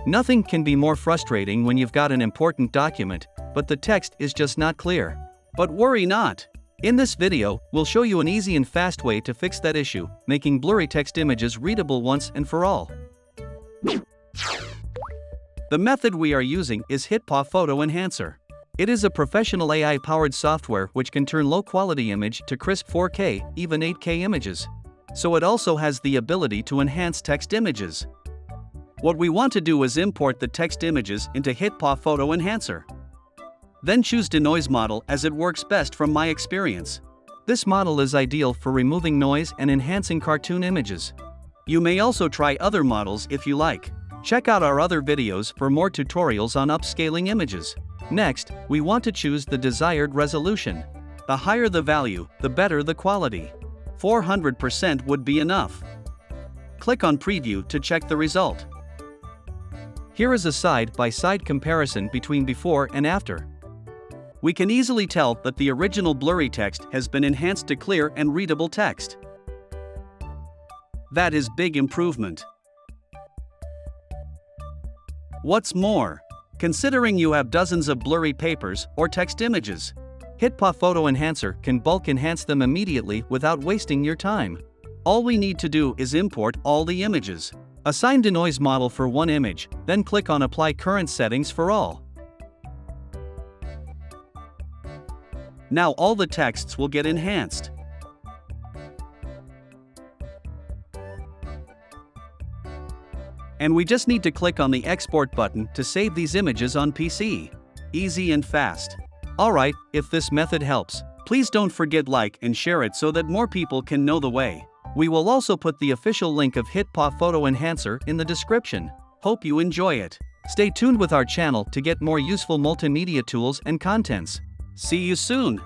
Nothing can be more frustrating when you've got an important document, but the text is just not clear. But worry not. In this video, we'll show you an easy and fast way to fix that issue, making blurry text images readable once and for all. The method we are using is HitPaw Photo Enhancer. It is a professional AI-powered software which can turn low-quality image to crisp 4K, even 8K images. So it also has the ability to enhance text images. What we want to do is import the text images into HitPaw Photo Enhancer. Then choose Denoise model as it works best from my experience. This model is ideal for removing noise and enhancing cartoon images. You may also try other models if you like. Check out our other videos for more tutorials on upscaling images. Next, we want to choose the desired resolution. The higher the value, the better the quality. 400% would be enough. Click on Preview to check the result. Here is a side-by-side comparison between before and after. We can easily tell that the original blurry text has been enhanced to clear and readable text. That is big improvement. What's more, considering you have dozens of blurry papers or text images, HitPaw Photo Enhancer can bulk enhance them immediately without wasting your time. All we need to do is import all the images. Assign Denoise model for one image, then click on Apply Current Settings for all. Now all the texts will get enhanced. And we just need to click on the Export button to save these images on PC. Easy and fast. Alright, if this method helps, please don't forget like and share it so that more people can know the way. We will also put the official link of HitPaw Photo Enhancer in the description. Hope you enjoy it. Stay tuned with our channel to get more useful multimedia tools and contents. See you soon!